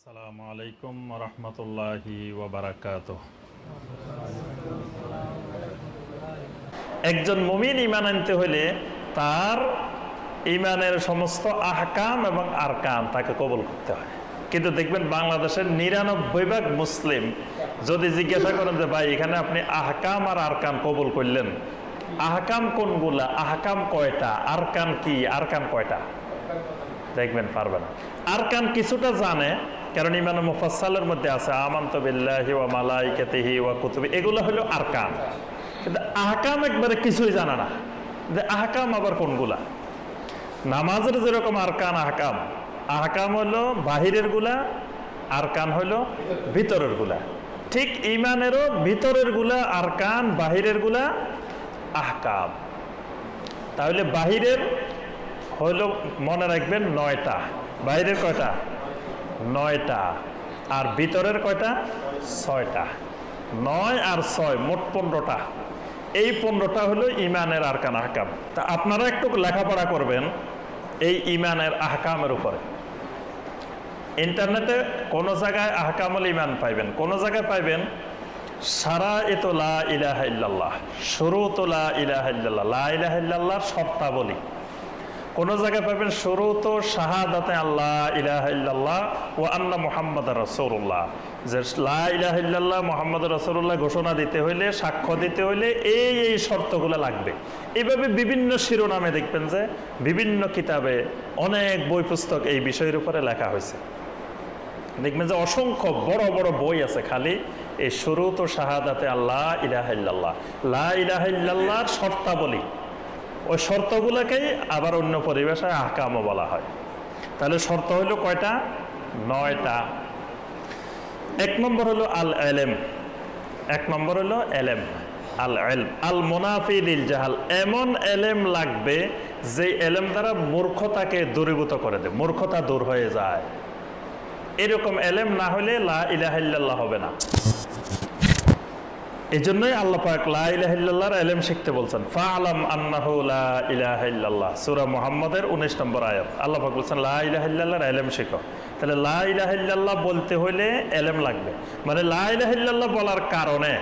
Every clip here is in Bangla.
আসসালামু আলাইকুম রহমতুল্লাহি ওয়া বারাকাতুহু। একজন মুমিন ঈমান আনতে হলে তার ঈমানের সমস্ত আহকাম এবং আরকান তাকে কবুল করতে হয়। কিন্তু দেখবেন বাংলাদেশের ৯৯% মুসলিম যদি জিজ্ঞাসা করেন যে ভাই এখানে আপনি আহকাম আর আরকান কবুল করলেন, আহকাম কোনগুলা, আহকাম কয়টা, আরকান কি, আরকান কয়টা, দেখবেন পারবে না। আরকান কিছুটা জানে, কারণ ইমান মুফাসসালের মধ্যে আছে আমানতু বিল্লাহি ওয়া মালাইকাতিহি ওয়া কুতুবি, এগুলো হলো আরকান। কিন্তু আহকাম একবারে কিছুই জানে না যে আহকাম আবার কোনগুলা। নামাজের যেরকম আরকান আহকাম, আহকাম হলো বাহিরের গুলা, আরকান হলো ভিতরের গুলা। ঠিক ইমানেরও ভিতরের গুলা আরকান, বাহিরের গুলা আহকাম। তাহলে বাহিরের হইলো মনে রাখবেন ৯টা, বাহিরের কয়টা? ৯টা। আর ভিতরের কয়টা? ৬টা। ৯ আর ৬ মোট ১৫টা। এই ১৫টা হলো ইমানের আরকান আহকাম। তা আপনারা একটু লেখাপড়া করবেন এই ইমানের আহকামের উপরে। ইন্টারনেটে কোনো জায়গায় আহকামুল ইমান পাইবেন, কোনো জায়গায় পাইবেন শারাইতু লা ইলাহা ইল্লাল্লাহ, শুরুতু লা ইলাহা ইল্লাল্লাহ, লা ইলাহা ইল্লাল্লাহর শর্তাবলী। কোনো জায়গায় পাবেন শুরুতু শাহাদাতে আল্লাহ ইলাহা ইল্লাল্লাহ ওয়া আন্না মুহাম্মাদার রাসূলুল্লাহ, যে লা ইলাহা ইল্লাল্লাহ মুহাম্মাদুর রাসূলুল্লাহ ঘোষণা দিতে হইলে, সাক্ষ্য দিতে হইলে এই শর্তগুলো লাগবে। এইভাবে বিভিন্ন শিরোনামে দেখবেন যে বিভিন্ন কিতাবে অনেক বই পুস্তক এই বিষয়ের উপরে লেখা হয়েছে। দেখবেন যে অসংখ্য বড় বড় বই আছে খালি এই শুরুতু শাহাদাতে আল্লাহ ইলাহা ইল্লাল্লাহ, লা ইলাহা ইল্লাল্লাহর শর্তাবলী। ওই শর্তগুলোকেই আবার অন্য পরিভাষায় আহকামও বলা হয়। তাহলে শর্ত হলো কয়টা? ৯টা। ১ নম্বর হলো আল এলেম। ১ নম্বর হলো এলেম, আল এলম আল মুনাফি লিল জাহাল। এমন এলেম লাগবে যে এলেম দ্বারা মূর্খতাকে দূরীভূত করে দেয়, মূর্খতা দূর হয়ে যায়। এরকম এলেম না হলে লা ইলাহা ইল্লাল্লাহ হবে না। এই জন্যই আল্লাহ পাক লা ইলাহা ইল্লাল্লাহর এলেম শিখতে বলছেন, ফাআলাম আন্নাহু লা ইলাহা ইল্লাল্লাহ। সূরা মুহাম্মাদের ১৯ নম্বর আয়াত। আল্লাহ পাক বলছেন লা ইলাহা ইল্লাল্লাহর এলেম শিখো। তাহলে লা ইলাহা ইল্লাল্লাহ বলতে হলে এলেম লাগবে। মানে লা ইলাহা ইল্লাল্লাহ বলার কারণে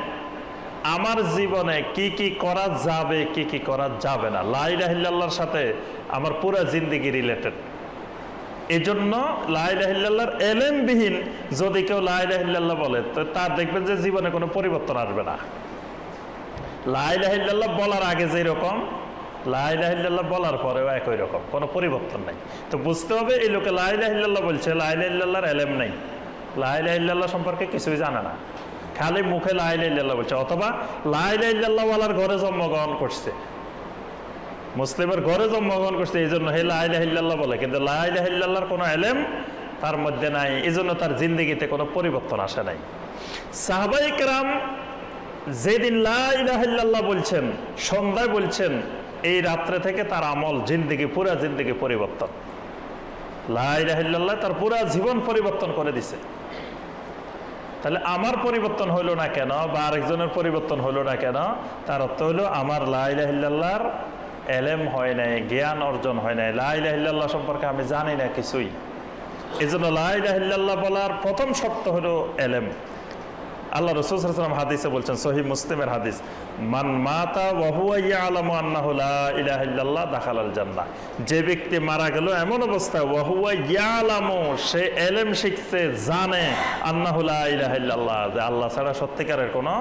আমার জীবনে কি কি করা যাবে, কি কি করা যাবে না, লা ইলাহা ইল্লাল্লাহর সাথে আমার পুরো জিন্দেগি রিলেটেড। এই জন্য লা ইলাহা ইল্লাল্লাহর এলেমবিহীন যদি কেউ লা ইলাহা ইল্লাল্লাহ বলে তো তার দেখবেন যে জীবনে কোনো পরিবর্তন আসবে না। লা ইলাহা ইল্লাল্লাহ বলার আগে যেরকম, লা ইলাহা ইল্লাল্লাহ বলার পরেও একই রকম, কোনো পরিবর্তন নাই। তো বুঝতে হবে এই লোকে লা ইলাহা ইল্লাল্লাহ বলছে, লা ইলাহা ইল্লাল্লাহর এলেম নেই, লা ইলাহা ইল্লাল্লাহ সম্পর্কে কিছুই জানে না, খালি মুখে লা ইলাহা ইল্লাল্লাহ বলছে। অথবা লা ইলাহা ইল্লাল্লাহ ওয়ালার ঘরে জন্মগ্রহণ করছে, মুসলিমের ঘরে জন্মগ্রহণ করছে, এই জন্য হে লা ইলাহা ইল্লাল্লাহ বলে, কিন্তু লা ইলাহা ইল্লাল্লাহর কোনো এলেম তার মধ্যে নাই, এই জন্য তার জিন্দেগিতে কোনো পরিবর্তন আসে নাই। সাহাবায়ে কেরাম যেদিন লা ইলাহা ইল্লাল্লাহ বলছেন, সন্ধ্যায় বলছেন, এই রাত্রে থেকে তার আমল, জিন্দেগি, পুরা জিন্দেগি পরিবর্তন। লা ইলাহা ইল্লাল্লাহ তার পুরা জীবন পরিবর্তন করে দিছে। তাহলে আমার পরিবর্তন হইলো না কেন, বা আরেকজনের পরিবর্তন হইলো না কেন? তার অর্থ হইলো আমার লা ইলাহা ইল্লাল্লাহর এলেম হয় নাই, জ্ঞান অর্জন হয় নাই, লা ইলাহা ইল্লাল্লাহ সম্পর্কে আমি জানি না কিছুই। এই জন্য লা ইলাহা ইল্লাল্লাহ বলার প্রথম শর্ত হলো এলেম। আল্লাহ রাসূল সাল্লাল্লাহু আলাইহি ওয়াসাল্লাম হাদিসে বলছেন, সহিহ মুসলিমের হাদিস, মান মাতা ওয়া হুয়া ইয়ালামু আন্নাহু লা ইলাহা ইল্লাল্লাহ দাখালাল জান্নাহ। যে ব্যক্তি মারা গেল এমন অবস্থায়, ওয়া হুয়া ইয়ালামু, সে এলেম শিখছে, জানে, আন্নাহু লা ইলাহা ইল্লাল্লাহ, যে আল্লাহ ছাড়া সত্যিকারের কোনো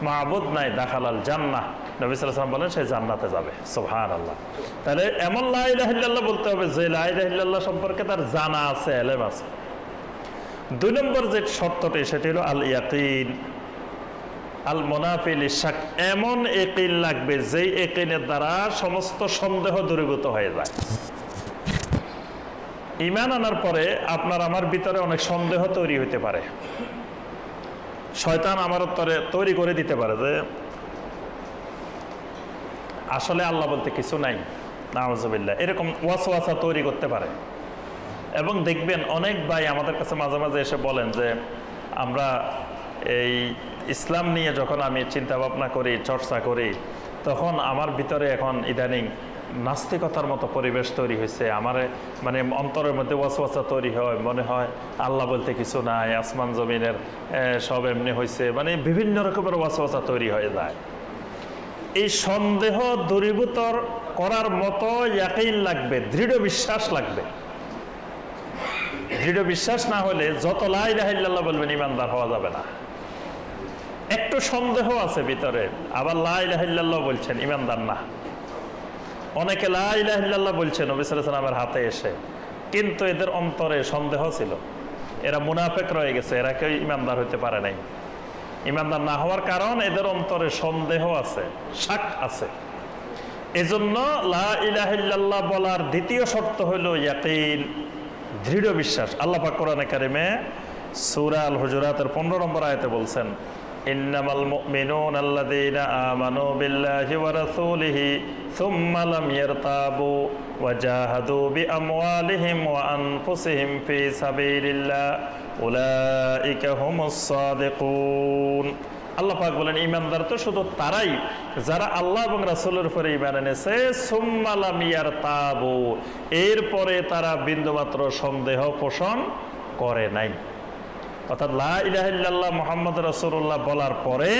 মাবুদ নাই, দাখালাল জান্নাহ। নবী সাল্লাল্লাহু আলাইহি ওয়াসাল্লাম বলেন সে জান্নাতে যাবে। সুবহানাল্লাহ। তাহলে এমন লা ইলাহা ইল্লাল্লাহ বলতে হবে যে লা ইলাহা ইল্লাল্লাহ সম্পর্কে তার জানা আছে, এলেম আছে। ২ নম্বর যে শর্তটি সেটি হলো আল ইয়াকিন, আল মুনাফি লিশ-শাক। এমন ইয়াকিন লাগবে যেই ইয়াকিনের দ্বারা সমস্ত সন্দেহ দূরীভূত হয়ে যায়। ঈমান আনার পরে আপনার আমার ভিতরে অনেক সন্দেহ তৈরি হতে পারে, শয়তান আমার তৈরি করে দিতে পারে যে আসলে আল্লাহ বলতে কিছু নাই, নাউযুবিল্লাহ, এরকম ওয়াসওয়াসা তৈরি করতে পারে। এবং দেখবেন অনেক ভাই আমাদের কাছে মাঝে মাঝে এসে বলেন যে আমরা এই ইসলাম নিয়ে যখন আমি চিন্তা ভাবনা করি, চর্চা করি, তখন আমার ভিতরে এখন ইদানিং নাস্তিকতার মতো পরিবেশ তৈরি হয়েছে, আমার মানে অন্তরের মধ্যে ওয়াসওয়াসা তৈরি হয়, মনে হয় আল্লাহ বলতে কিছু নাই, আসমান জমিনের সব এমনি হয়েছে, মানে বিভিন্ন রকমের ওয়াসওয়াসা তৈরি হয়ে যায়। এই সন্দেহ দূরীভূত করার মতো ইয়াকিন লাগবে, দৃঢ় বিশ্বাস লাগবে। দৃঢ় বিশ্বাস না হলে যত লা ইলাহা ইল্লাল্লাহ বলবেন ইমানদার হওয়া যাবে না। একটু সন্দেহ আছে ভিতরে, আবার লা ইলাহা ইল্লাল্লাহ বলছেন, ইমানদার না। অনেকে লা ইলাহা ইল্লাল্লাহ বলছেন নবী সাল্লাল্লাহু আলাইহি ওয়াসাল্লামের হাতে এসে, কিন্তু এদের অন্তরে সন্দেহ ছিল, এরা মুনাফিক রয়ে গেছে, এরা কেউ ইমানদার হতে পারে নাই। ইমানদার না হওয়ার কারণ এদের অন্তরে সন্দেহ আছে, শাক আছে। এজন্য লা ইলাহা ইল্লাল্লাহ বলার দ্বিতীয় শর্ত হলো ইয়াকিন, দৃঢ় বিশ্বাস। আল্লাহ পাক কোরআনে কারিমে সূরা আল হুজুরাতের 15 নম্বর আয়াতে বলছেন, ইন্নামাল মুমিনুনা আল্লাযীনা আমানু বিল্লাহি ওয়া রাসূলিহি সুম্মা লাম ইয়ারতাবু ওয়া জাহাদু বিআমওয়ালিহিম ওয়া আনফুসিহিম ফি সাবিলিল্লাহ উলাইকা হুমুস সাদিকুন। আল্লাহ পাক বলেন ঈমানদার তো শুধু তারাই যারা আল্লাহ এবং রাসূলের উপরে ঈমান এনেছে, সুম্মা লাম ইয়ারতাবু, এরপরে তারা বিন্দুমাত্র সন্দেহ পোষণ করে নাই। অর্থাৎ লা ইলাহা ইল্লাল্লাহ মুহাম্মদুর রাসূলুল্লাহ বলার পরে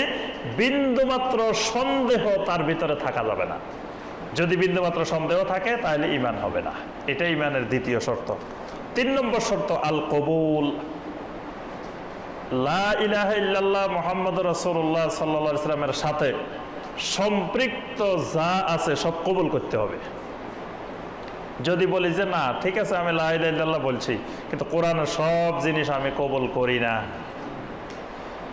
বিন্দুমাত্র সন্দেহ তার ভিতরে থাকা যাবে না। যদি বিন্দুমাত্র সন্দেহ থাকে তাহলে ঈমান হবে না। এটা ঈমানের দ্বিতীয় শর্ত। 3 নম্বর শর্ত আল কবুল। লা ইলাহা ইল্লাল্লাহ মুহাম্মদুর রাসূলুল্লাহ সাল্লাল্লাহু আলাইহি ওয়াসাল্লামের সাথে সম্পৃক্ত যা আছে সব কবুল করতে হবে। যদি বলি যে না ঠিক আছে আমি লা ইলাহা ইল্লাল্লাহ বলছি, কিন্তু কোরআনের সব জিনিস আমি কবুল করি না,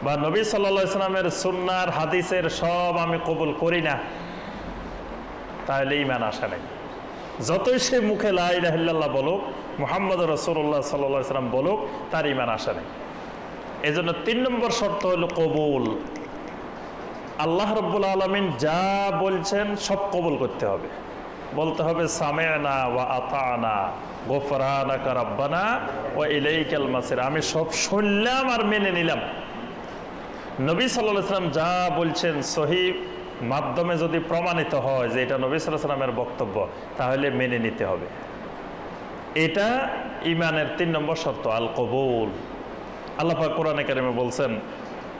বা নবী সাল্লাল্লাহু আলাইহি ওয়াসাল্লামের সুন্নাহর হাদিসের সব আমি কবুল করি না, তাহলে ঈমান আসে নাই। যতই সে মুখে লা ইলাহা ইল্লাল্লাহ বলুক, মুহাম্মদুর রাসূলুল্লাহ সাল্লাল্লাহু আলাইহি ওয়াসাল্লাম বলুক, তার ঈমান আসে নাই। এজন্য 3 নম্বর শর্ত হলো কবুল। আল্লাহ রাব্বুল আলামিন যা বলছেন সব কবুল করতে হবে, বলতে হবে সামি'না ওয়া আতা'না গুফরানাকা রাব্বানা ওয়া ইলাইকাল মাসির। আমি সব শুনলাম আর মেনে নিলাম। নবী সাল্লাল্লাহু আলাইহি ওয়াসাল্লাম যা বলছেন সহিহ মাধ্যমে যদি প্রমাণিত হয় যে এটা নবী সাল্লাল্লাহু আলাইহি ওয়াসাল্লামের বক্তব্য, তাহলে মেনে নিতে হবে। এটা ঈমানের 3 নম্বর শর্ত আল কবুল। আল্লাহ পাক কোরআনে কারিমে বলছেন,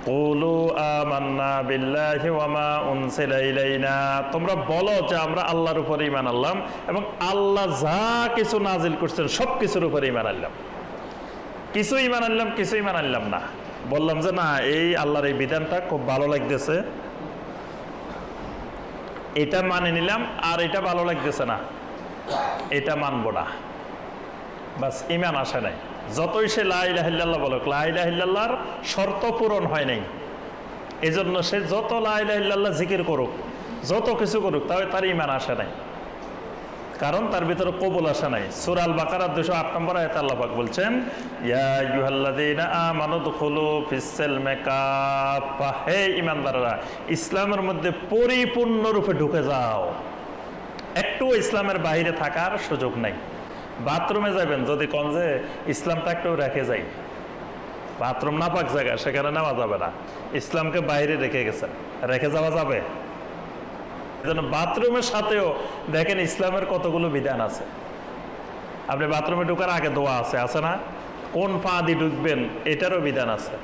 কুলু আমান্না বিল্লাহি ওয়া মা উনসিলা ইলাইনা, তোমরা বলো যে আমরা আল্লাহর উপরে ঈমান আনলাম এবং আল্লাহ যা কিছু নাজিল করছেন সব কিছুর উপরে ঈমান আনলাম। কিছু ঈমান আনলাম, কিছু ঈমান আনলাম না। বললাম যে না এই আল্লাহর এই বিধানটা খুব ভালো লাগতেছে, এটা মানে নিলাম, আর এটা ভালো লাগতেছে না, এটা মানবো না, বাস ঈমান আসে নাই। যতই সে লা ইলাহা ইল্লাল্লাহ বলুক, লা ইলাহা ইল্লাল্লাহর শর্ত পূরণ হয় নাই। এজন্য সে যত লা ইলাহা ইল্লাল্লাহ জিকির করুক, যত কিছু করুক, তবে তার ঈমান আসে নাই, কারণ তার ভিতরে কবুল আসে নাই। সূরা আল বাকারার 208 নম্বর আয়াতে আল্লাহ পাক বলছেন, ইয়া আইয়ুহাল্লাযীনা আমানু দুখুলু ফিস-সিলমি কাফা, হে ঈমানদাররা ইসলামের মধ্যে পরিপূর্ণরূপে ঢুকে যাও, একটু ইসলামের বাইরে থাকার সুযোগ নাই। বাথরুমে যাবেন, যদি কোন যে ইসলামটা একটু রেখে যাই, বাথরুম নাপাক জায়গা, সেখানে নেওয়া যাবে না, ইসলামকে বাইরে রেখে গেছেন, রেখে যাওয়া যাবে? এজন্য বাথরুমের সাথেও দেখেন ইসলামের কতগুলো বিধান আছে। আপনি বাথরুমে ঢোকার আগে দোয়া আছে, আছে না? কোন পা দিয়ে ঢুকবেন এটারও বিধান আছে,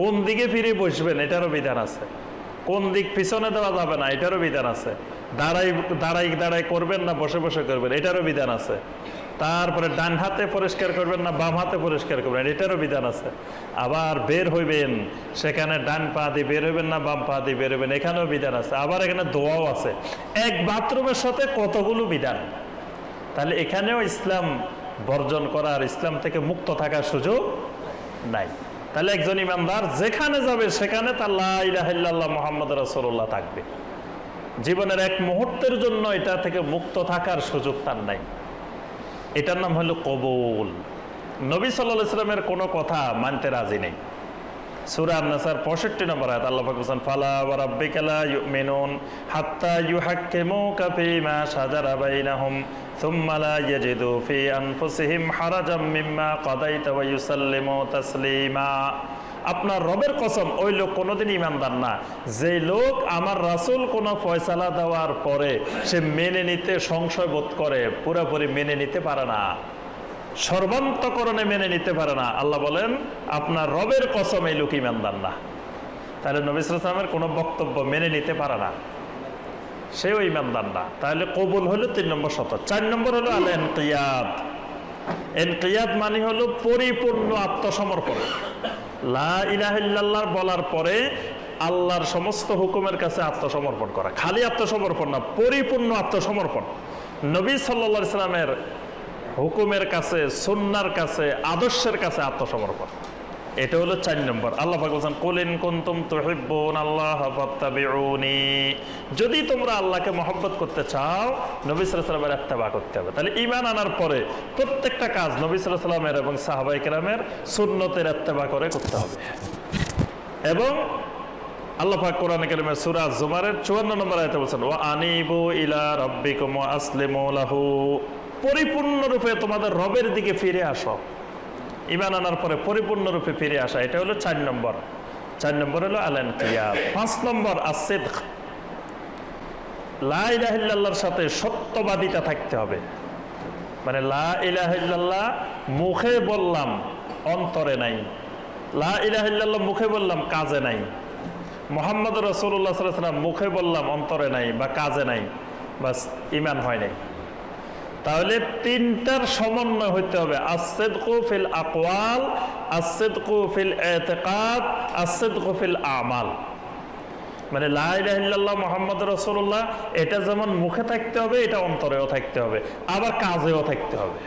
কোন দিকে ফিরে বসবেন এটারও বিধান আছে, কোন দিক পিছনে দেওয়া যাবে না এটারও বিধান আছে, দাঁড়াই করবেন না বসে বসে করবেন এটারও বিধান আছে, তারপরে ডান হাতে পরিষ্কার করবেন না বাম হাতে পরিষ্কার করবেন এটারও বিধান আছে। আবার বের হইবেন, সেখানে ডান পা দিয়ে বের হইবেন না বাম পা দিয়ে বের হইবেন, এখানেও বিধান আছে। আবার এখানে দোয়াও আছে। এক বাথরুমের সাথে কতগুলো বিধান! তাহলে এখানেও ইসলাম বর্জন করার, ইসলাম থেকে মুক্ত থাকার সুযোগ নাই। তাহলে একজন ইমানদার যেখানে যাবে সেখানে তার লা ইলাহা ইল্লাল্লাহ মুহাম্মাদুর রাসূলুল্লাহ থাকবে। জীবনের এক মুহূর্তের জন্য এটা থেকে মুক্ত থাকার সুযোগ তার নাই। এটার নাম হলো কবুল। নবী সাল্লাল্লাহু আলাইহি ওয়াসাল্লামের কোনো কথা মানতে রাজি নেই। সূরা আন-নাসর 65 নম্বর আয়াত আল্লাহ পাক বলেন ফালা ওয়া রাব্বিকা লা ইউমিনুন হাত্তা ইউহাক্কিমুকা ফীমা শাজারা বাইনাহুম সুম্মা লা ইয়াজিদু ফী আনফুসিহিম হারাজাম মিম্মা কাদাইতা ওয়া ইউসাল্লিমু তাসলিমা। আপনার রবের কসম, ওই লোক কোনোদিন ঈমানদার না যে লোক আমার রাসূল কোনো ফয়সালা দেওয়ার পরে সে মেনে নিতে সংশয় বোধ করে, পুরোপুরি মেনে নিতে পারে না, সর্বান্তকরণে মেনে নিতে পারে না। আল্লাহ বলেন আপনার রবের কসম এই লোক ঈমানদার না। তাহলে নবী সাল্লাল্লাহু আলাইহি ওয়াসাল্লামের কোনো বক্তব্য মেনে নিতে পারে না, সেও ঈমানদার না। তাহলে কবুল হলো 3 নম্বর শর্ত। 4 নম্বর হলো আল ইনকিয়াদ। ইনকিয়াদ মানে হলো পরিপূর্ণ আত্মসমর্পণ। লা ইলাহা ইল্লাল্লাহ বলার পরে আল্লাহর সমস্ত হুকুমের কাছে আত্মসমর্পণ করা। খালি আত্মসমর্পণ না, পরিপূর্ণ আত্মসমর্পণ। নবী সাল্লাল্লাহু আলাইহি সাল্লামের হুকুমের কাছে, সুন্নাহর কাছে, আদর্শের কাছে আত্মসমর্পণ। এটা হলো 4 নম্বর। আল্লাহ পাক বলেন কুল ইন কুনতুম তুহিব্বুনাল্লাহ ফাত্তাবিউনি, যদি তোমরা আল্লাহকে মহব্বত করতে চাও নবী সাল্লাল্লাহু আলাইহি ওয়াসাল্লামের ইত্তেবা করতে হবে। তাহলে ঈমান আনার পরে প্রত্যেকটা কাজ নবী সাল্লাল্লাহু আলাইহি ওয়াসাল্লামের এবং সাহাবায়ে কেরামের সুন্নতের ইত্তেবা করে করতে হবে। এবং আল্লাহ পাক কোরআনে কারিমে সূরা জুমারের 54 নম্বর আয়াতে বলেছেন ওয়া আনিবু ইলা রাব্বিকুম ওয়া আসলিমু লাহু, পরিপূর্ণরূপে তোমাদের রবের দিকে ফিরে আসো। ঈমান আনার পরে পরিপূর্ণরূপে ফিরে আসা, এটা হলো 4 নম্বর। 4 নম্বর হলো আল ইনকিয়াদ। 5 নম্বর as-সিদক। লা ইলাহা ইল্লাল্লাহর সাথে সত্যবাদিতা থাকতে হবে। মানে লা ইলাহা ইল্লাল্লাহ মুখে বললাম অন্তরে নাই, লা ইলাহা ইল্লাল্লাহ মুখে বললাম কাজে নাই, মুহাম্মদুর রাসূলুল্লাহ সাল্লাল্লাহু আলাইহি ওয়াসাল্লাম মুখে বললাম অন্তরে নাই বা কাজে নাই, বাস ঈমান হয় নাই। তাহলে 3টার সমন্বয় হতে হবে, as-সিদকু ফিল আকওয়াল, as-সিদকু ফিল ইতিকাদ, as-সিদকু ফিল আমাল। মানে লা ইলাহা ইল্লাল্লাহ মুহাম্মাদুর রাসূলুল্লাহ এটা যেমন মুখে থাকতে হবে, এটা অন্তরেও থাকতে হবে, আবার কাজেও থাকতে হবে।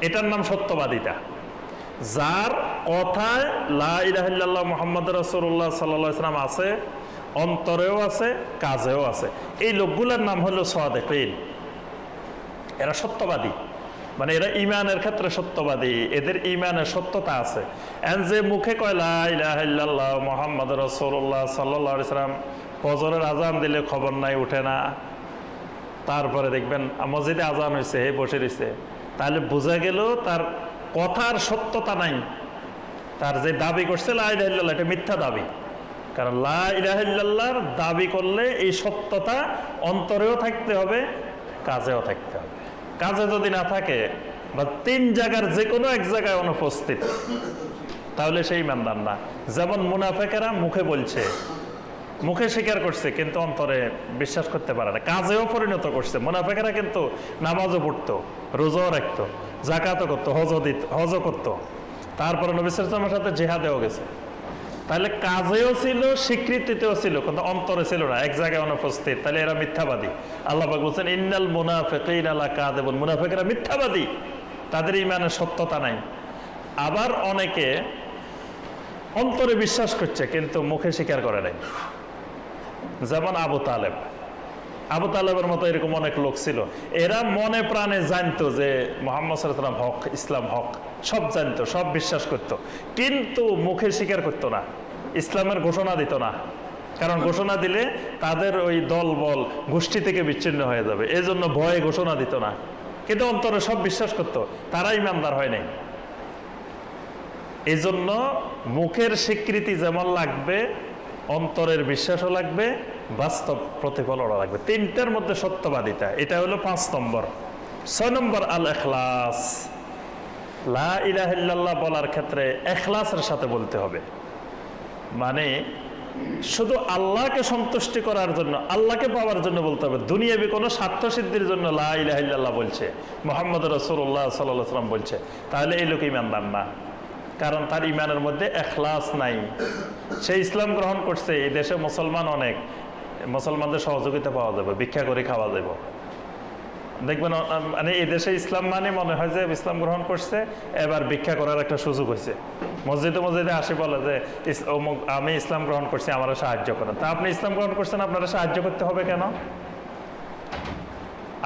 এটার নাম সত্যবাদিতা। যার কথায় লা ইলাহা ইল্লাল্লাহ মুহাম্মাদুর রাসূলুল্লাহ সাল্লাল্লাহু আলাইহি ওয়াসাল্লাম আছে, অন্তরেও আছে, কাজেও আছে, এই লোকগুলোর নাম হলো সাদিকিন। এরা সত্যবাদী, মানে এরা ঈমানের ক্ষেত্রে সত্যবাদী, এদের ঈমানের সত্যতা আছে। এন যে মুখে কয় লা ইলাহা ইল্লাল্লাহ মুহাম্মাদুর রাসূলুল্লাহ সাল্লাল্লাহু আলাইহি ওয়াসাল্লাম, ফজরের আজান দিলে খবর নাই, উঠে না, তারপরে দেখবেন মসজিদে আজান হয়েছে হে বসে রয়েছে, তাহলে বোঝা গেল তার কথার সত্যতা নাই। তার যে দাবি করছে লা ইলাহা ইল্লাল্লাহ এটা মিথ্যা দাবি। কারণ লা ইলাহা ইল্লাল্লাহর দাবি করলে এই সত্যতা অন্তরেও থাকতে হবে, কাজেও থাকতে হবে। কাজে যদি না থাকে বা 3 জায়গার যে কোনো এক জায়গায় অনুপস্থিত, তাহলে সেই ঈমানদার না। যেমন মুনাফিকেরা মুখে বলছে, মুখে স্বীকার করছে কিন্তু অন্তরে বিশ্বাস করতে পারে না, কাজেও পরিণত করছে। মুনাফিকেরা কিন্তু নামাজও পড়তো, রোজাও রাখতো, যাকাতও করতো, হজও করতো, তারপরে নবী সাল্লাল্লাহু আলাইহি ওয়াসাল্লামের সাথে জিহাদেও গেছে। তাহলে কাজেও ছিল, স্বীকৃতিতেও ছিল, কিন্তু অন্তরে ছিল না, এক জায়গায় অনুপস্থিত। তাহলে এরা মিথ্যাবাদী। আল্লাহ পাক বলেন ইন্নাল মুনাফিকিনা লাকাযিবুন, মুনাফিকরা মিথ্যাবাদী, তাদের ঈমানের সত্যতা নাই। আবার অনেকে অন্তরে বিশ্বাস করছে কিন্তু মুখে স্বীকার করে নাই, যেমন আবু তালেব। আবু তালেবের মতো এরকম অনেক লোক ছিল, এরা মনে প্রাণে জানতো যে মুহাম্মদ সাল্লাল্লাহু আলাইহি ওয়াসাল্লাম হক, ইসলাম হক, সব জানতো, সব বিশ্বাস করত, কিন্তু মুখে স্বীকার করতো না, ইসলামের ঘোষণা দিত না। কারণ ঘোষণা দিলে তাদের ওই দল বল গোষ্ঠী থেকে বিচ্ছিন্ন হয়ে যাবে, এজন্য ভয়ে ঘোষণা দিত না, কিন্তু অন্তরে সব বিশ্বাস করত, তারা ঈমানদার হয় নাই। এজন্য মুখের স্বীকৃতি যেমন লাগবে, অন্তরের বিশ্বাসও লাগবে, বাস্তব প্রতিফলনও লাগবে। 3টার মধ্যে সত্যবাদিতা, এটা হলো 5 নম্বর। 6 নম্বর আল ইখলাস। লা ইলাহা ইল্লাল্লাহ বলার ক্ষেত্রে ইখলাসের সাথে বলতে হবে। মানে শুধু আল্লাহকে সন্তুষ্টি করার জন্য, আল্লাহকে পাওয়ার জন্য বলতে হবে, দুনিয়াবি কোনো স্বার্থ সিদ্ধির জন্য লা ইলাহা ইল্লাল্লাহ বলছে, মুহাম্মদুর রাসূলুল্লাহ সাল্লাল্লাহু আলাইহি ওয়াসাল্লাম বলছে, তাহলে এই লোক ঈমানদার না। কারণ তার ঈমানের মধ্যে ইখলাস নাই। সে ইসলাম গ্রহণ করছে, এই দেশে মুসলমান অনেক, মুসলমানদের সহযোগিতা পাওয়া যাবে, ভিক্ষা করে খাওয়া যাবে। দেখবেন মানে এই দেশে ইসলাম মানে মনে হয় যে ইসলাম গ্রহণ করছে, এবার ভিক্ষা করার একটা সুযোগ হয়েছে। মসজিদে মসজিদে আসি বলে যে আমি ইসলাম গ্রহণ করছি, আমারা সাহায্য করেন। তা আপনি ইসলাম গ্রহণ করছেন, আপনারা সাহায্য করতে হবে কেন?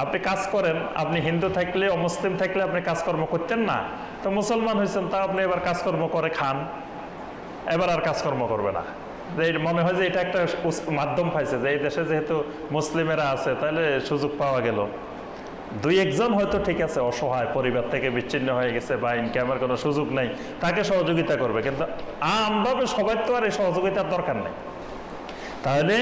আপনি কাজ করেন, আপনি হিন্দু থাকলে, অমুসলিম থাকলে আপনি কাজকর্ম করতেন না, তো মুসলমান হয়েছেন, তা আপনি এবার কাজকর্ম করে খান। এবার আর কাজকর্ম করবে না। যে মনে হয় যে এটা একটা মাধ্যম পাইছে, যে এই দেশে যেহেতু মুসলিমেরা আছে তাহলে সুযোগ পাওয়া গেল। দুই একজন হয়তো ঠিক আছে, অসহায়, পরিবার থেকে বিচ্ছিন্ন হয়ে গেছে বা ইনকামের কোনো সুযোগ নেই, তাকে সহযোগিতা করবে, কিন্তু আমভাবে সবাই তো আর এই সহযোগিতার দরকার নেই। তাহলে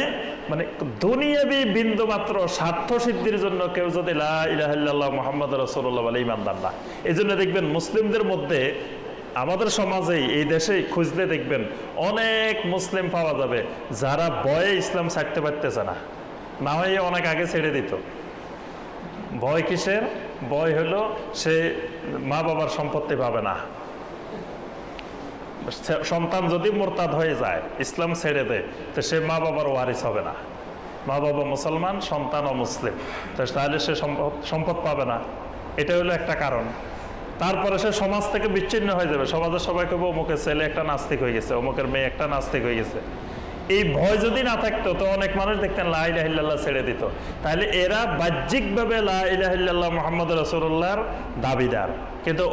মানে দুনিয়াবি বিন্দু মাত্র স্বার্থ সিদ্ধির জন্য কেউ যদি লা ইলাহা ইল্লাল্লাহ মুহাম্মাদুর রাসূলুল্লাহ বলে ঈমানদার না। এই জন্য দেখবেন মুসলিমদের মধ্যে, আমাদের সমাজেই, এই দেশে খুঁজলে দেখবেন অনেক মুসলিম পাওয়া যাবে যারা ভয়ে ইসলাম ছাড়তে পারতেছে না, না হয় অনেক আগে ছেড়ে দিত। ভয় কিসের? ভয় হলো সে মা বাবার সম্পত্তি পাবে না, সন্তান যদি মোরতাদ হয়ে যায়, ইসলাম ছেড়ে দেয়, তো সে মা বাবার ওয়ারিস হবে না। মা বাবা মুসলমান, সন্তান অমুসলিম, তো তাহলে সে সম্পদ পাবে না। এটা হলো একটা কারণ। তারপরে সে সমাজ থেকে বিচ্ছিন্ন হয়ে যাবে, সমাজের সবাই কেবল অমুকের ছেলে একটা নাস্তিক হয়ে গেছে, অমুকের মেয়ে একটা নাস্তিক হয়ে গেছে। এই ভয় যদি না থাকতো তো অনেক মানুষ দেখতেন লা ইলাহা ইল্লাল্লাহ ছেড়ে দিত। তাহলে এরা বাহ্যিকভাবে লা ইলাহা ইল্লাল্লাহ মুহাম্মাদুর রাসূলুল্লাহর দাবিদার, কিন্তু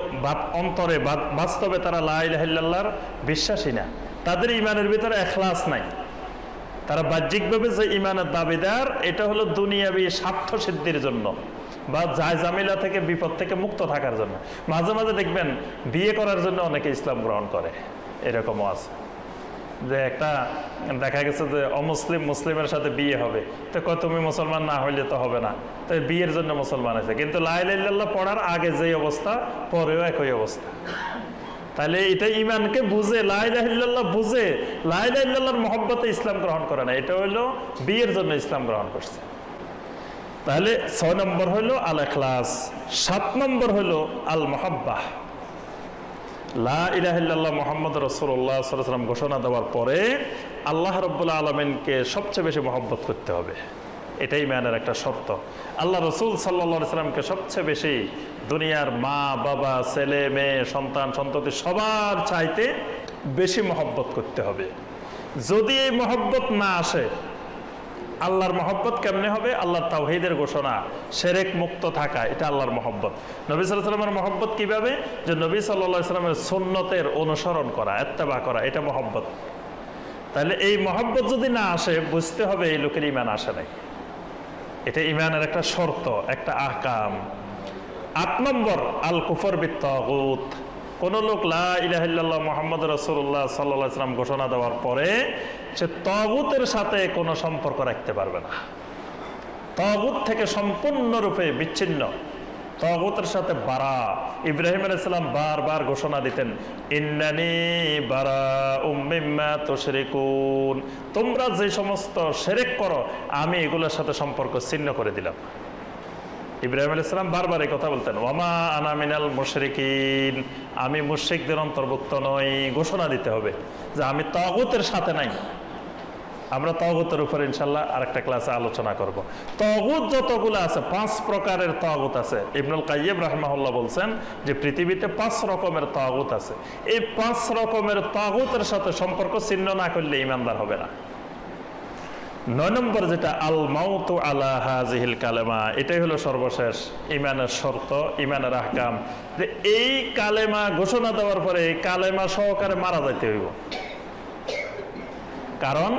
অন্তরে বাস্তবে তারা লা ইলাহা ইল্লাল্লাহর বিশ্বাসী না, তাদের ইমানের ভিতরে ইখলাস নাই। তারা বাহ্যিকভাবে যে ইমানের দাবিদার, এটা হলো দুনিয়াবি স্বার্থ সিদ্ধির জন্য বা জামিলা থেকে, বিপদ থেকে মুক্ত থাকার জন্য। মাঝে মাঝে দেখবেন বিয়ে করার জন্য অনেকে ইসলাম গ্রহণ করে, এরকমও আছে। যে একটা দেখা গেছে যে অমুসলিম মুসলিমের সাথে বিয়ে হবে, তো কয় তুমি মুসলমান না হইলে তো হবে না, তো বিয়ের জন্য মুসলমান আছে, কিন্তু লা ইলাহা ইল্লাল্লাহ পড়ার আগে যে অবস্থা, পরেও একই অবস্থা। তাহলে এটা ইমানকে বুঝে, লা ইলাহা ইল্লাল্লাহ বুঝে, লা ইলাহা ইল্লাল্লাহর মহব্বতে ইসলাম গ্রহণ করে না, এটা হইলো বিয়ের জন্য ইসলাম গ্রহণ করছে। তাহলে 6 নম্বর হইলো আল ইখলাস, 7 নম্বর হইলো আল মুহাব্বাহ। লা ইলাহা ইল্লাল্লাহ মুহাম্মাদুর রাসূলুল্লাহ সাল্লাল্লাহু আলাইহি ওয়াসাল্লাম ঘোষণা দেওয়ার পরে আল্লাহ রাব্বুল আলামিনকে সবচেয়ে বেশি মহব্বত করতে হবে, এটাই ঈমানের একটা শর্ত। আল্লাহ রাসূল সাল্লাল্লাহু আলাইহি ওয়াসাল্লামকে সবচেয়ে বেশি দুনিয়ার মা বাবা, ছেলে মেয়ে, সন্তান সন্ততি সবার চাইতে বেশি মহব্বত করতে হবে। যদি এই মহব্বত না আসে, আল্লাহর মহব্বত কেমনে হবে? আল্লাহর তাওহীদের ঘোষণা, শিরক মুক্ত থাকা, এটা আল্লাহর মহব্বত। নবী সাল্লাল্লাহু আলাইহি ওয়াসাল্লামের মহব্বত কিভাবে? যে নবী সাল্লাল্লাহু আলাইহি ওয়াসাল্লামের সুন্নতের অনুসরণ করা, ইত্তেবা করা, এটা মহব্বত। তাহলে এই মহব্বত যদি না আসে, বুঝতে হবে এই লোকের ঈমান আসে নাই। এটা ঈমানের একটা শর্ত, একটা আহকাম। 8 নম্বর আল কুফর বিত তাগুত। কোন লোক লা ইলাহা ইল্লাল্লাহ মুহাম্মাদুর রাসূলুল্লাহ সাল্লাল্লাহু আলাইহি ওয়াসাল্লাম ঘোষণা দেওয়ার পরে সে তাগুতের সাথে কোনো সম্পর্ক রাখতে পারবে না, তাগুত থেকে সম্পূর্ণরূপে বিচ্ছিন্ন, তাগুতের সাথে বারা। ইব্রাহিম আলাইহিস সালাম বারবার ঘোষণা দিতেন, ইন্নানি বারাউম মিম্মা তুশরিকুন, তোমরা যে সমস্ত শিরক করো আমি এগুলোর সাথে সম্পর্ক ছিন্ন করে দিলাম। ইব্রাহিম আলাইহিস সালাম বারবার এই কথা বলতেন, ওয়ামা আনা মিনাল মুশরিকিন, আমি মুশরিকদের অন্তর্ভুক্ত নই। ঘোষণা দিতে হবে যে আমি তাগুতের সাথে নাই। আমরা তাগুতের উপর ইনশাআল্লাহ আরেকটা ক্লাসে আলোচনা করব। তাগুত যতগুলো আছে, 5 প্রকারের তাগুত আছে। ইবনুল কাইয়্যিম রাহিমাহুল্লাহ বলছেন যে পৃথিবীতে 5 রকমের তাগুত আছে। এই 5 রকমের তাগুতের সাথে সম্পর্ক ছিন্ন না করলে ঈমানদার হবে না। 9 নম্বর যেটা আল মাউতু আলা হাযিহিল কালেমা, এটাই হলো সর্বশেষ ঈমানের শর্ত, ঈমানের আহকাম, যে এই কালেমা ঘোষণা দেওয়ার পরে এই কালেমা সহকারে মারা যাইতে হইব। কারণ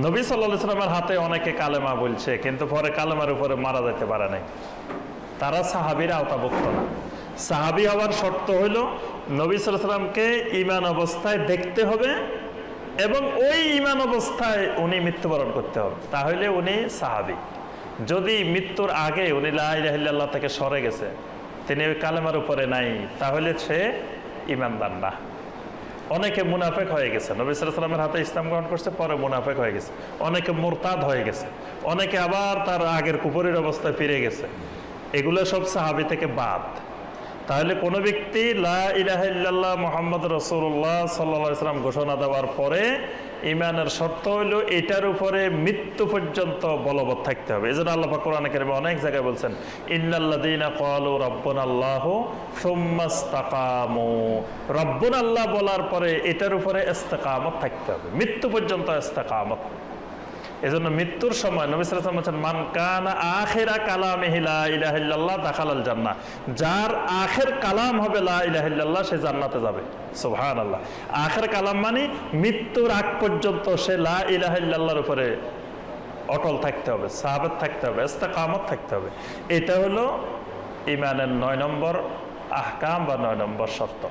নবী সাল্লাল্লাহু আলাইহি ওয়াসাল্লামের হাতে অনেকে কালেমা বলছে, কিন্তু পরে কালেমার উপরে মারা যাইতে পারে নাই, তারা সাহাবীর আওতাভুক্ত না। সাহাবী হওয়ার শর্ত হইল নবী সাল্লাল্লাহু আলাইহি ওয়াসাল্লামকে ঈমান অবস্থায় দেখতে হবে এবং ওই ঈমান অবস্থায় উনি মৃত্যুবরণ করতে হবে, তাহলে উনি সাহাবী। যদি মৃত্যুর আগে উনি লা ইলাহা ইল্লাল্লাহ থেকে সরে গেছে, তিনি ওই কালেমার উপরে নাই, তাহলে সে ঈমানদার না। অনেকে মুনাফেক হয়ে গেছে, নবী সাল্লাল্লাহু আলাইহি ওয়াসাল্লামের হাতে ইসলাম গ্রহণ করছে, পরে মুনাফেক হয়ে গেছে। অনেকে মুরতাদ হয়ে গেছে, অনেকে আবার তার আগের কুফরির অবস্থায় ফিরে গেছে। এগুলো সব সাহাবী থেকে বাদ। তাহলে কোন ব্যক্তি লা ইলাহা ইল্লাল্লাহ মুহাম্মাদুর রাসূলুল্লাহ সাল্লাল্লাহু আলাইহি ওয়াসাল্লাম ঘোষণা দেওয়ার পরে ঈমানের শর্ত হলো এটার উপরে মৃত্যু পর্যন্ত বলবৎ থাকতে হবে। এজন্য আল্লাহ পাক কোরআনে কারিমে অনেক জায়গায় বলছেন, ইন্নাল্লাযীনা ক্বালু রাব্বুনাল্লাহু সুম্মা ইসতাকামু, রাব্বুনাল্লাহ বলার পরে এটার উপরে ইস্তিকামত থাকতে হবে, মৃত্যু পর্যন্ত ইস্তিকামত। এজন্য মৃত্যুর সময় নবী সাল্লাল্লাহু আলাইহি ওয়াসাল্লাম বলেছেন, মান কানা আখিরা কালামিহি লা ইলাহা ইল্লাল্লাহ দাখালাল জান্নাহ। যার আখের কালাম হবে লা ইলাহা ইল্লাল্লাহ, সে জান্নাতে যাবে। সুবহানাল্লাহ। আখের কালাম মানে মৃত্যুর আগ পর্যন্ত সে লা ইলাহা ইল্লাল্লাহর উপরে অটল থাকতে হবে, সাহাবত থাকতে হবে, ইস্তেকামত থাকতে হবে। এটা হলো ঈমানের 9 নম্বর আহকাম বা 9 নম্বর শর্ত।